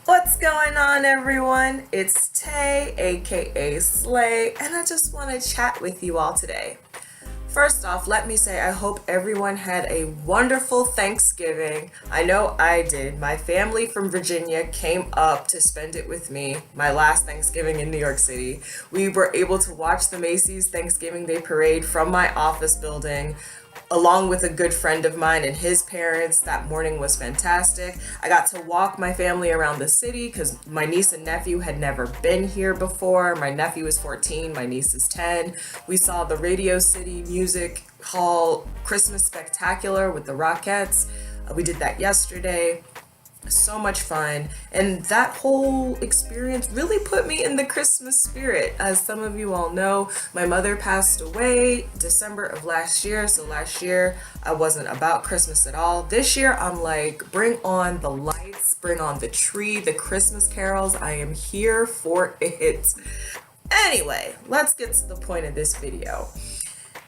What's going on, everyone? It's Tay, aka Slay, and I just want to chat with you all today. First off, let me say I hope everyone had a wonderful Thanksgiving. I know I did. My family from Virginia came up to spend it with me my last Thanksgiving in New York City. We were able to watch the Macy's Thanksgiving Day Parade from my office building along with a good friend of mine and his parents. That morning was fantastic. I got to walk my family around the city because my niece and nephew had never been here before. My nephew is 14, my niece is 10. We saw the Radio City Music Hall Christmas Spectacular with the Rockettes. We did that yesterday. So much fun, and that whole experience really put me in the Christmas spirit. As some of you all know, my mother passed away December of last year, so last year I wasn't about Christmas at all. This year I'm like, bring on the lights, bring on the tree, the Christmas carols. I am here for it. Anyway, let's get to the point of this video.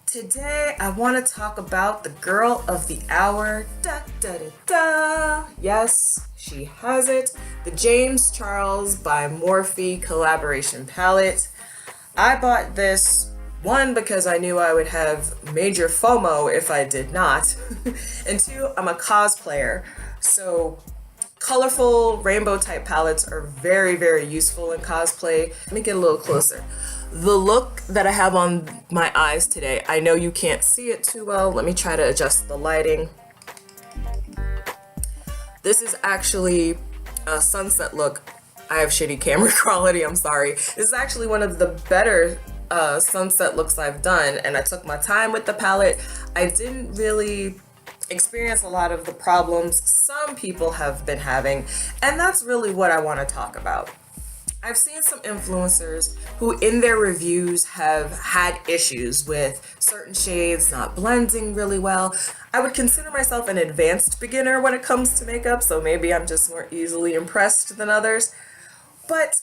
Today, I want to talk about the girl of the hour. Da da da da. Yes, she has it. The James Charles by Morphe collaboration palette. I bought this, one, because I knew I would have major FOMO if I did not, and two, I'm a cosplayer. So colorful rainbow type palettes are very, very useful in cosplay. Let me get a little closer. The look that I have on my eyes today, I know you can't see it too well. Let me try to adjust the lighting. This is actually a sunset look. I have shitty camera quality, I'm sorry. This is actually one of the better sunset looks I've done, and I took my time with the palette. I didn't really experience a lot of the problems some people have been having, and that's really what I want to talk about. I've seen some influencers who in their reviews have had issues with certain shades not blending really well. I would consider myself an advanced beginner when it comes to makeup, so maybe I'm just more easily impressed than others. But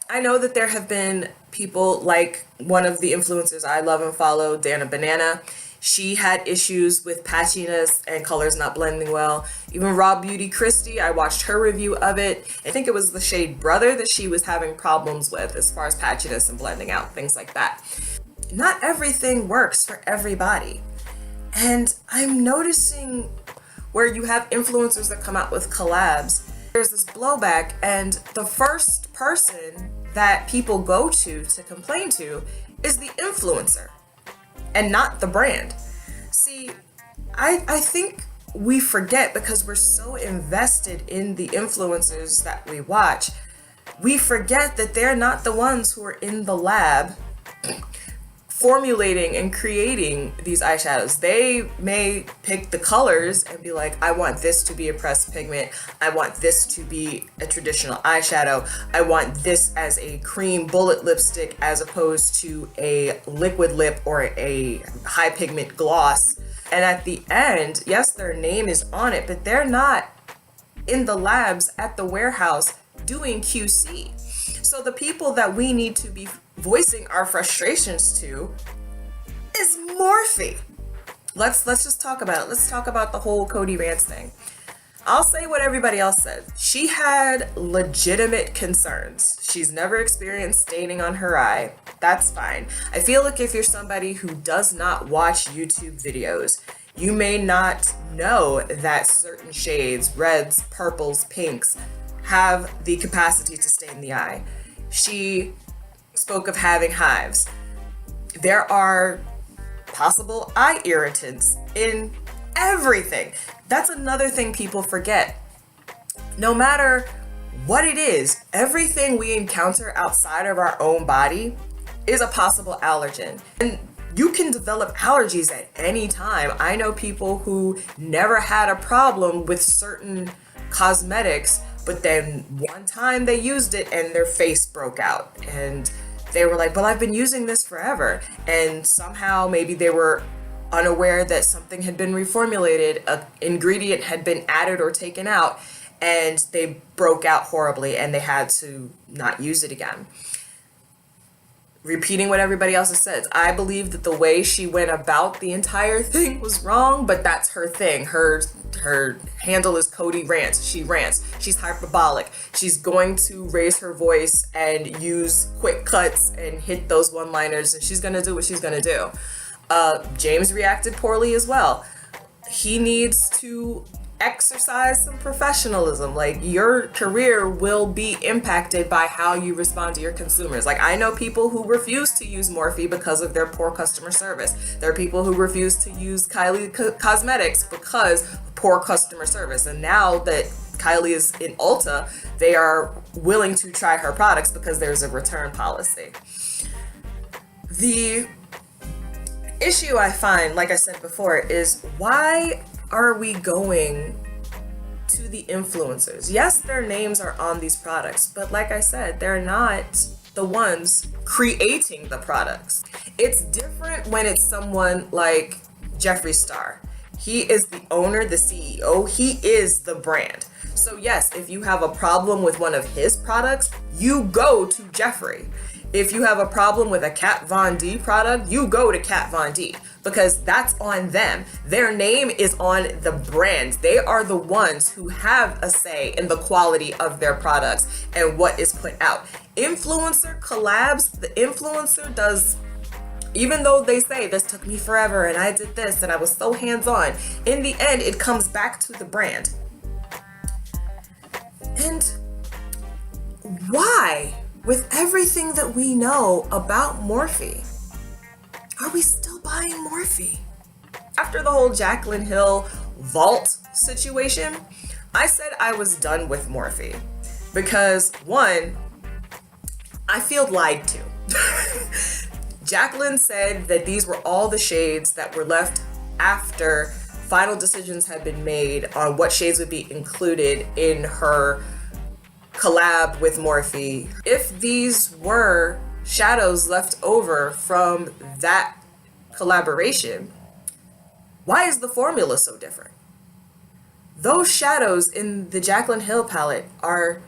I know that there have been people like one of the influencers I love and follow, Dana Banana. She had issues with patchiness and colors not blending well. Even Raw Beauty Christie, I watched her review of it. I think it was the shade Brother that she was having problems with as far as patchiness and blending out, things like that. Not everything works for everybody. And I'm noticing where you have influencers that come out with collabs, there's this blowback, and the first person that people go to complain to is the influencer and not the brand. See, I think we forget, because we're so invested in the influencers that we watch, we forget that they're not the ones who are in the lab formulating and creating these eyeshadows. They may pick the colors and be like, I want this to be a pressed pigment, I want this to be a traditional eyeshadow, I want this as a cream bullet lipstick as opposed to a liquid lip or a high pigment gloss. And at the end, yes, their name is on it, but they're not in the labs at the warehouse doing QC. So the people that we need to be voicing our frustrations to is Morphe. Let's just talk about it. Let's talk about the whole Cody Vance thing. I'll say what everybody else said. She had legitimate concerns. She's never experienced staining on her eye. That's fine. I feel like if you're somebody who does not watch YouTube videos, you may not know that certain shades, reds, purples, pinks, have the capacity to stain the eye. She spoke of having hives. There are possible eye irritants in everything. That's another thing people forget. No matter what it is, everything we encounter outside of our own body is a possible allergen. And you can develop allergies at any time. I know people who never had a problem with certain cosmetics, but then one time they used it and their face broke out. And they were like, well, I've been using this forever. And somehow maybe they were unaware that something had been reformulated, an ingredient had been added or taken out, and they broke out horribly and they had to not use it again. repeating what everybody else has said. I believe that the way she went about the entire thing was wrong, but that's her thing. Her handle is Cody Rants. She rants. She's hyperbolic. She's going to raise her voice and use quick cuts and hit those one-liners, and she's gonna do what she's gonna do. James reacted poorly as well. He needs to exercise some professionalism. Like, your career will be impacted by how you respond to your consumers. Like, I know people who refuse to use Morphe because of their poor customer service. There are people who refuse to use Kylie Cosmetics because of poor customer service. And now that Kylie is in Ulta, they are willing to try her products because there's a return policy. The issue I find, like I said before, is why are we going to the influencers? Yes, their names are on these products, but like I said, they're not the ones creating the products. It's different when it's someone like Jeffree Star. He is the owner, the CEO, he is the brand. So yes, if you have a problem with one of his products, you go to Jeffree. If you have a problem with a Kat Von D product, you go to Kat Von D, because that's on them. Their name is on the brand. They are the ones who have a say in the quality of their products and what is put out. Influencer collabs, the influencer does, even though they say this took me forever and I did this and I was so hands-on, in the end, it comes back to the brand. And why? With everything that we know about Morphe, are we still buying Morphe? After the whole Jaclyn Hill vault situation, I said I was done with Morphe because, one, I feel lied to. Jaclyn said that these were all the shades that were left after final decisions had been made on what shades would be included in her collab with Morphe. If these were shadows left over from that collaboration, why is the formula so different? Those shadows in the Jaclyn Hill palette are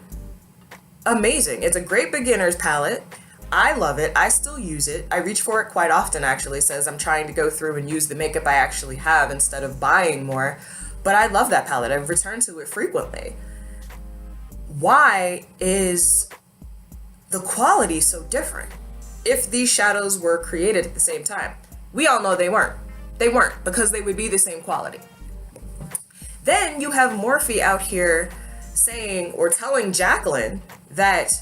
amazing. It's a great beginner's palette. I love it. I still use it. I reach for it quite often, actually, says I'm trying to go through and use the makeup I actually have instead of buying more. But I love that palette. I've returned to it frequently. Why is the quality so different if these shadows were created at the same time? We all know they weren't. They weren't, because they would be the same quality. Then you have Morphe out here saying or telling Jaclyn that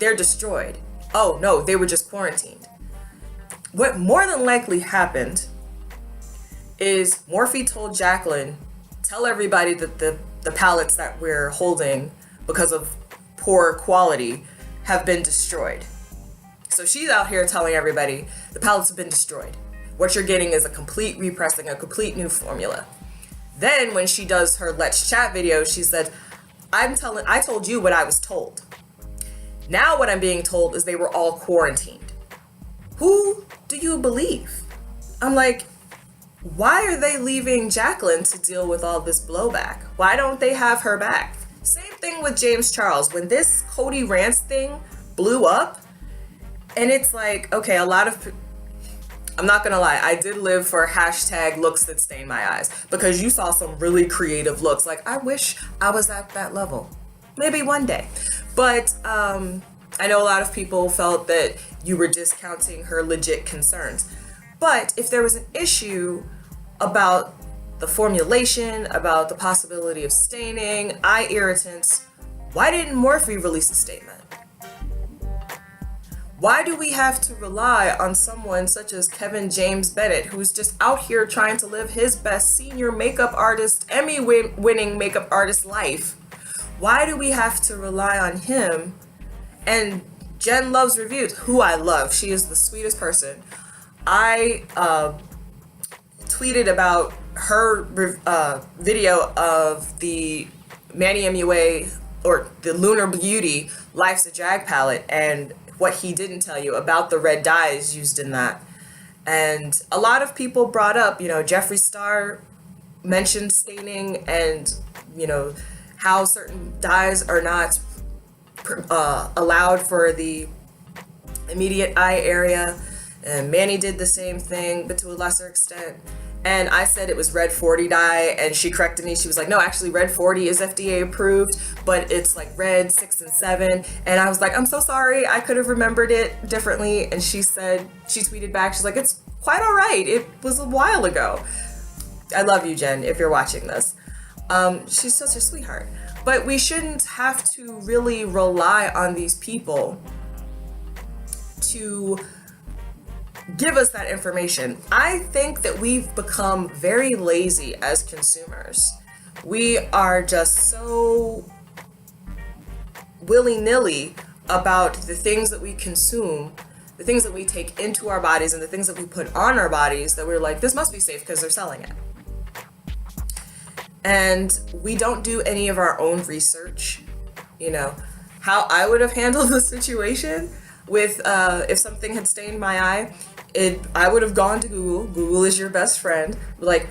they're destroyed. Oh no, they were just quarantined. What more than likely happened is Morphe told Jaclyn, tell everybody that the palettes that we're holding because of poor quality have been destroyed. So she's out here telling everybody the palettes have been destroyed. What you're getting is a complete repressing, a complete new formula. Then when she does her Let's Chat video, she said, I told you what I was told. Now what I'm being told is they were all quarantined. Who do you believe? I'm like, why are they leaving Jaclyn to deal with all this blowback? Why don't they have her back? Same thing with James Charles. When this Cody Rants thing blew up, and it's like, okay, I'm not gonna lie, I did live for hashtag looks that stain my eyes, because you saw some really creative looks. Like, I wish I was at that level. Maybe one day. But I know a lot of people felt that you were discounting her legit concerns. But if there was an issue about the formulation, about the possibility of staining, eye irritants, why didn't Morphe release a statement? Why do we have to rely on someone such as Kevin James Bennett, who's just out here trying to live his best senior makeup artist, Emmy-winning makeup artist life? Why do we have to rely on him? And Jen Loves Reviews, who I love, she is the sweetest person. I tweeted about her video of the Manny MUA, or the Lunar Beauty Life's a Drag palette, and what he didn't tell you about the red dyes used in that. And a lot of people brought up, Jeffree Star mentioned staining and, how certain dyes are not allowed for the immediate eye area. And Manny did the same thing, but to a lesser extent. And I said it was red 40 dye, and she corrected me. She was like, no, actually red 40 is FDA approved, but it's like red 6 and 7. And I was like, I'm so sorry, I could have remembered it differently. And she said, she tweeted back, she's like, it's quite all right, it was a while ago. I love you, Jen, if you're watching this. She's such a sweetheart. But we shouldn't have to really rely on these people to give us that information. I think that we've become very lazy as consumers. We are just so willy-nilly about the things that we consume, the things that we take into our bodies, and the things that we put on our bodies, that we're like, this must be safe because they're selling it. And we don't do any of our own research. You know, how I would have handled the situation with if something had stained my eye, I would have gone to Google. Google is your best friend. Like,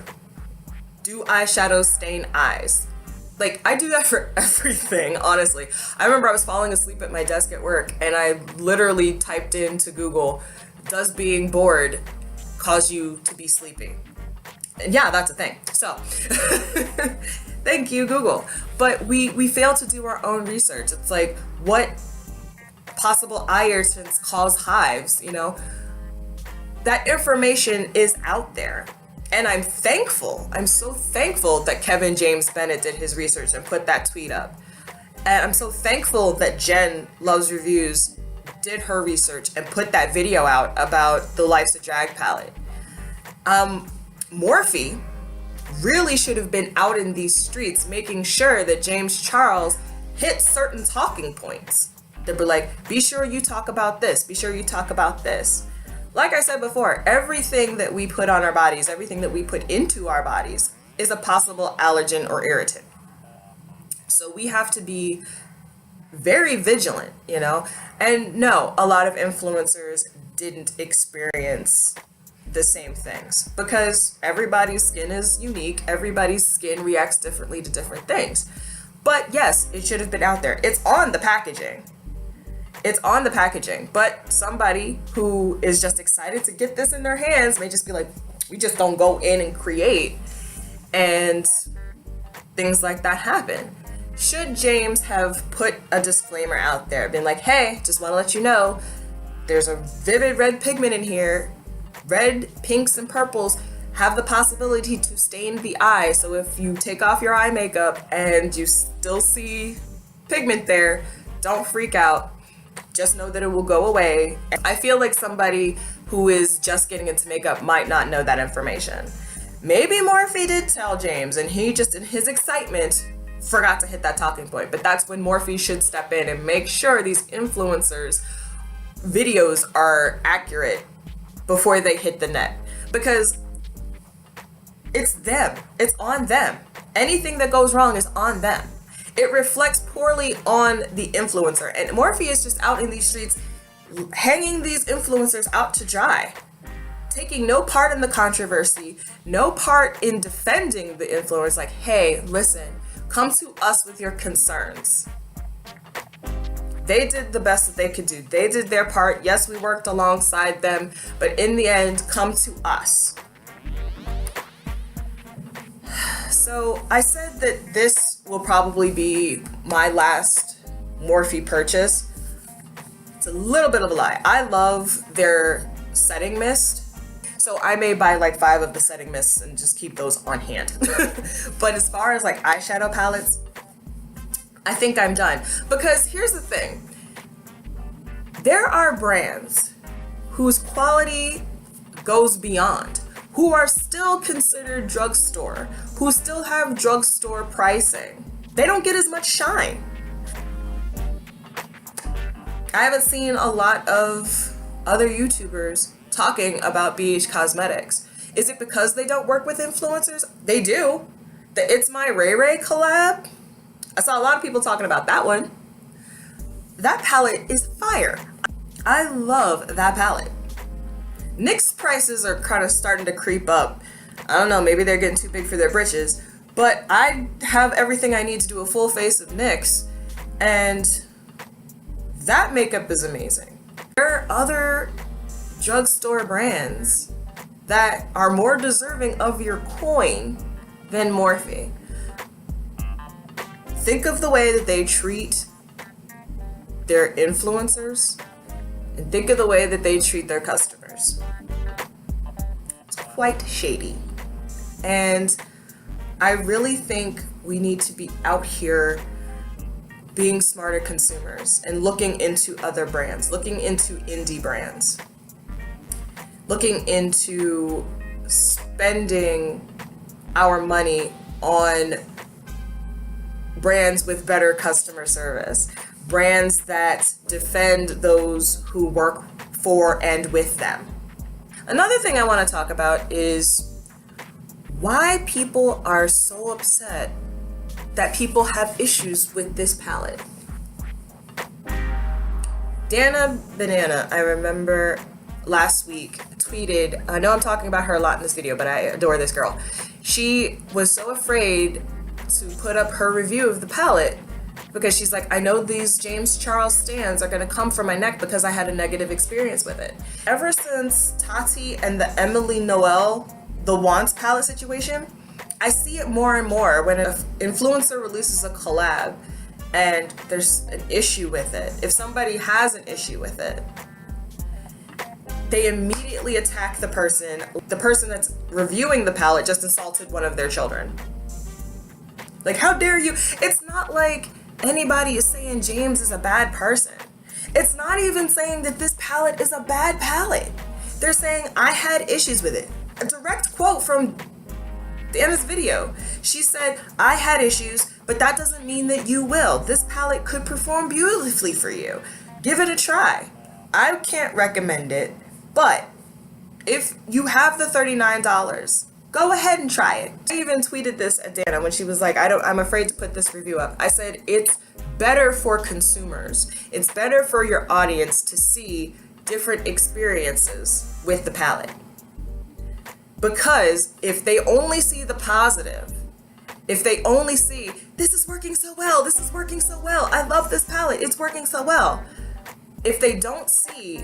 do eyeshadows stain eyes? Like, I do that for everything, honestly. I remember I was falling asleep at my desk at work, and I literally typed into Google, does being bored cause you to be sleepy? And yeah, that's a thing. So, thank you, Google. But we fail to do our own research. It's like, what possible eye irritants cause hives, you know? That information is out there. And I'm thankful. I'm so thankful that Kevin James Bennett did his research and put that tweet up. And I'm so thankful that Jen Loves Reviews did her research and put that video out about the Life's a Drag palette. Morphe really should have been out in these streets making sure that James Charles hit certain talking points. They were like, be sure you talk about this, be sure you talk about this. Like I said before, everything that we put on our bodies, everything that we put into our bodies is a possible allergen or irritant. So we have to be very vigilant, you know? And no, a lot of influencers didn't experience the same things because everybody's skin is unique. Everybody's skin reacts differently to different things. But yes, it should have been out there. It's on the packaging. It's on the packaging, but somebody who is just excited to get this in their hands may just be like, we just don't go in and create, and things like that happen. Should James have put a disclaimer out there, been like, hey, just want to let you know, there's a vivid red pigment in here. Red, pinks, and purples have the possibility to stain the eye. So if you take off your eye makeup and you still see pigment there, don't freak out. Just know that it will go away. I feel like somebody who is just getting into makeup might not know that information. Maybe Morphe did tell James and he just, in his excitement, forgot to hit that talking point. But that's when Morphe should step in and make sure these influencers' videos are accurate before they hit the net. Because it's them. It's on them. Anything that goes wrong is on them. It reflects poorly on the influencer. And Morphe is just out in these streets hanging these influencers out to dry, taking no part in the controversy, no part in defending the influencers. Like, hey, listen, come to us with your concerns. They did the best that they could do. They did their part. Yes, we worked alongside them, but in the end, come to us. So I said that this will probably be my last Morphe purchase. It's a little bit of a lie. I love their setting mist. So I may buy like 5 of the setting mists and just keep those on hand. But as far as like eyeshadow palettes, I think I'm done. Because here's the thing. There are brands whose quality goes beyond, who are still considered drugstore, who still have drugstore pricing. They don't get as much shine. I haven't seen a lot of other YouTubers talking about BH Cosmetics. Is it because they don't work with influencers? They do. The It's My Ray Ray collab, I saw a lot of people talking about that one. That palette is fire. I love that palette. NYX prices are kind of starting to creep up. I don't know, maybe they're getting too big for their britches, but I have everything I need to do a full face of NYX, and that makeup is amazing. There are other drugstore brands that are more deserving of your coin than Morphe. Think of the way that they treat their influencers and think of the way that they treat their customers. It's quite shady. And I really think we need to be out here being smarter consumers and looking into other brands, looking into indie brands, looking into spending our money on brands with better customer service, brands that defend those who work for and with them. Another thing I want to talk about is why people are so upset that people have issues with this palette. Dana Banana, I remember last week tweeted, I know I'm talking about her a lot in this video, but I adore this girl. She was so afraid to put up her review of the palette because she's like, I know these James Charles stands are gonna come for my neck because I had a negative experience with it. Ever since Tati and the Emily Noel, the Wants palette situation, I see it more and more when an influencer releases a collab and there's an issue with it. If somebody has an issue with it, they immediately attack the person. The person that's reviewing the palette just insulted one of their children. Like, how dare you? It's not like anybody is saying James is a bad person. It's not even saying that this palette is a bad palette. They're saying I had issues with it. A direct quote from Dana's video. She said, I had issues, but that doesn't mean that you will. This palette could perform beautifully for you. Give it a try. I can't recommend it, but if you have the $39, go ahead and try it. I even tweeted this at Dana when she was like, I'm afraid to put this review up. I said, it's better for consumers. It's better for your audience to see different experiences with the palette. Because if they only see the positive, if they only see, this is working so well, this is working so well, I love this palette, it's working so well. If they don't see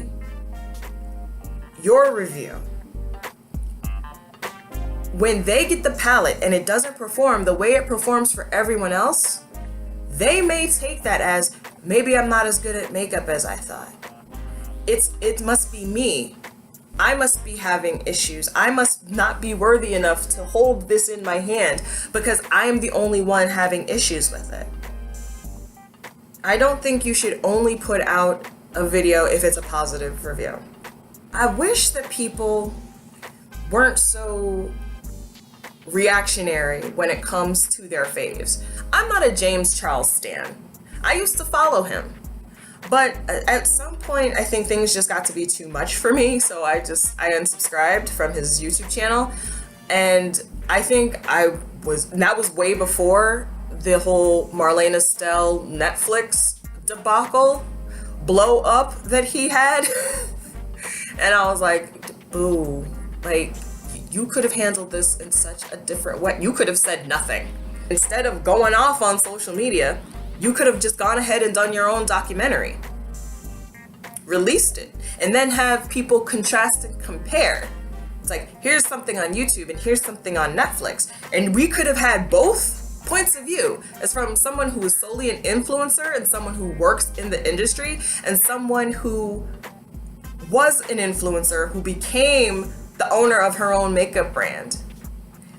your review, when they get the palette and it doesn't perform the way it performs for everyone else, they may take that as, maybe I'm not as good at makeup as I thought. It must be me. I must be having issues. I must not be worthy enough to hold this in my hand because I'm the only one having issues with it. I don't think you should only put out a video if it's a positive review. I wish that people weren't so reactionary when it comes to their faves. I'm not a James Charles stan. I used to follow him. But at some point, I think things just got to be too much for me, so I unsubscribed from his YouTube channel. And I think that was way before the whole Marlene Estelle Netflix debacle blow up that he had. And I was like, boo, like, you could have handled this in such a different way. You could have said nothing. Instead of going off on social media, you could have just gone ahead and done your own documentary, released it, and then have people contrast and compare. It's like, here's something on YouTube and here's something on Netflix. And we could have had both points of view as from someone who is solely an influencer and someone who works in the industry and someone who was an influencer who became the owner of her own makeup brand.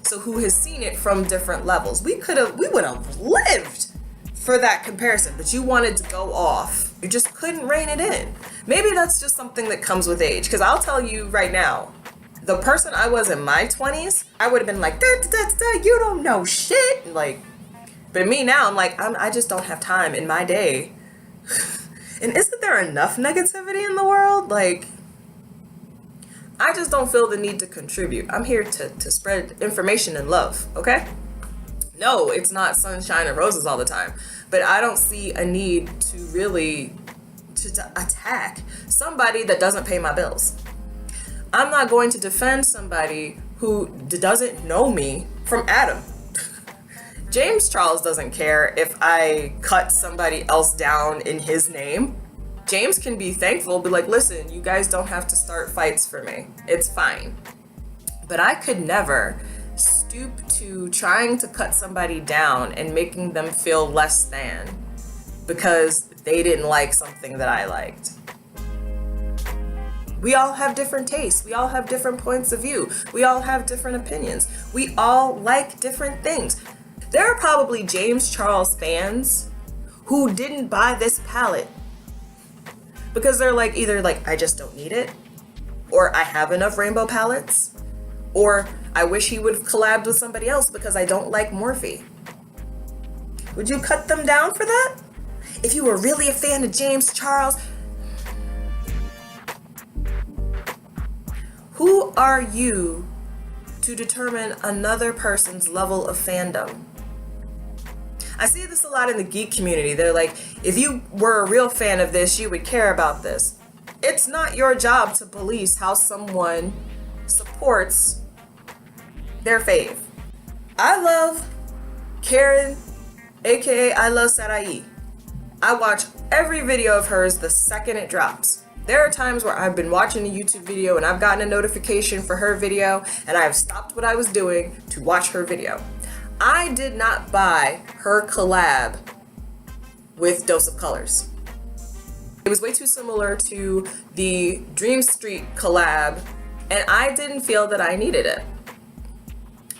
So who has seen it from different levels. We would have lived for that comparison, but you wanted to go off. You just couldn't rein it in. Maybe that's just something that comes with age, because I'll tell you right now, the person I was in my 20s, I would have been like, you don't know shit. Like, but me now, I'm like, I just don't have time in my day. And isn't there enough negativity in the world? Like, I just don't feel the need to contribute. I'm here to spread information and love, okay? No, it's not sunshine and roses all the time, but I don't see a need to really to attack somebody that doesn't pay my bills. I'm not going to defend somebody who doesn't know me from Adam. James Charles doesn't care if I cut somebody else down in his name. James can be thankful, be like, listen, you guys don't have to start fights for me. It's fine. But I could never stoop to trying to cut somebody down and making them feel less than because they didn't like something that I liked. We all have different tastes. We all have different points of view. We all have different opinions. We all like different things. There are probably James Charles fans who didn't buy this palette because they're like, either like, I just don't need it, or I have enough rainbow palettes, or I wish he would have collabed with somebody else because I don't like Morphe. Would you cut them down for that? If you were really a fan of James Charles, who are you to determine another person's level of fandom? I see this a lot in the geek community. They're like, if you were a real fan of this, you would care about this. It's not your job to police how someone supports their fave. I love Karen, aka I love Sarai. I watch every video of hers the second it drops. There are times where I've been watching a YouTube video and I've gotten a notification for her video and I have stopped what I was doing to watch her video. I did not buy her collab with Dose of Colors. It was way too similar to the Dream Street collab and I didn't feel that I needed it.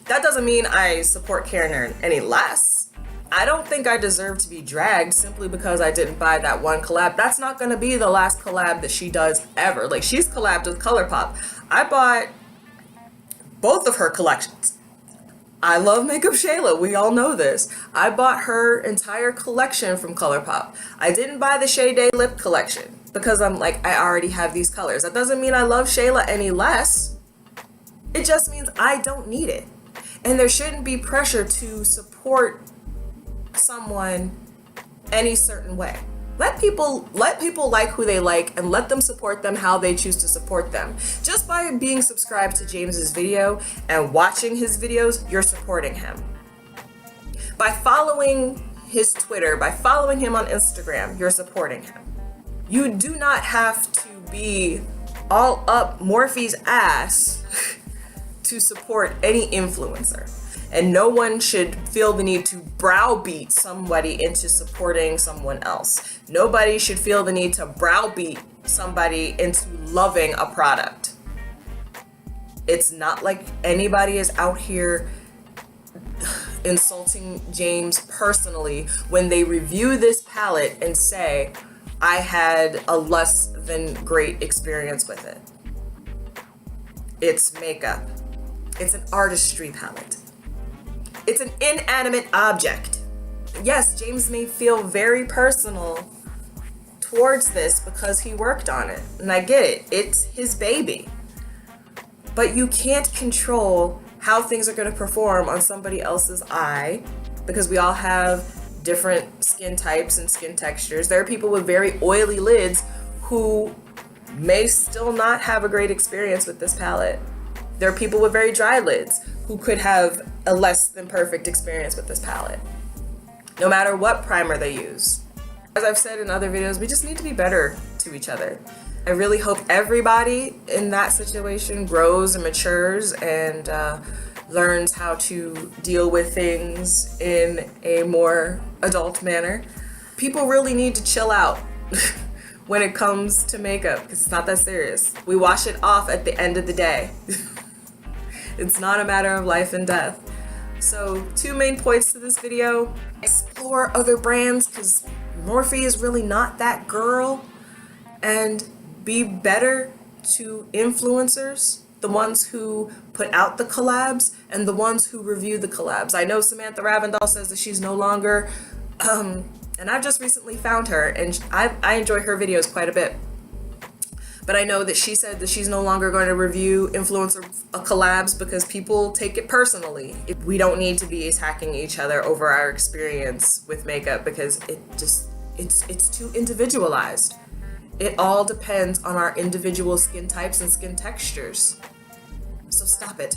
That doesn't mean I support Karen any less. I don't think I deserve to be dragged simply because I didn't buy that one collab. That's not gonna be the last collab that she does ever. Like, she's collabed with ColourPop. I bought both of her collections. I love Makeup Shayla, we all know this. I bought her entire collection from ColourPop. I didn't buy the Shea Day lip collection because I'm like, I already have these colors. That doesn't mean I love Shayla any less. It just means I don't need it. And there shouldn't be pressure to support someone any certain way. Let people like who they like and let them support them how they choose to support them. Just by being subscribed to James's video and watching his videos, you're supporting him. By following his Twitter, by following him on Instagram, you're supporting him. You do not have to be all up Morphe's ass to support any influencer. And no one should feel the need to browbeat somebody into supporting someone else. Nobody should feel the need to browbeat somebody into loving a product. It's not like anybody is out here insulting James personally when they review this palette and say, I had a less than great experience with it. It's makeup. It's an artistry palette. It's an inanimate object. Yes, James may feel very personal towards this because he worked on it. And I get it. It's his baby. But you can't control how things are going to perform on somebody else's eye because we all have different skin types and skin textures. There are people with very oily lids who may still not have a great experience with this palette. There are people with very dry lids who could have a less than perfect experience with this palette, no matter what primer they use. As I've said in other videos, we just need to be better to each other. I really hope everybody in that situation grows and matures and learns how to deal with things in a more adult manner. People really need to chill out when it comes to makeup because it's not that serious. We wash it off at the end of the day. It's not a matter of life and death. So 2 main points to this video. Explore other brands because Morphe is really not that girl. And be better to influencers, the ones who put out the collabs and the ones who review the collabs. I know Samantha Ravindal says that she's no longer, and I've just recently found her and I enjoy her videos quite a bit. But I know that she said that she's no longer going to review influencer collabs because people take it personally. We don't need to be attacking each other over our experience with makeup because it's too individualized. It all depends on our individual skin types and skin textures. So stop it.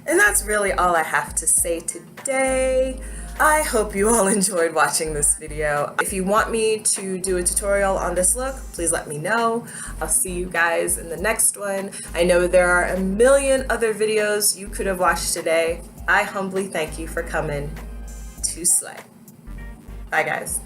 And that's really all I have to say today. I hope you all enjoyed watching this video. If you want me to do a tutorial on this look, please let me know. I'll see you guys in the next one. I know there are a million other videos you could have watched today. I humbly thank you for coming to slay. Bye guys.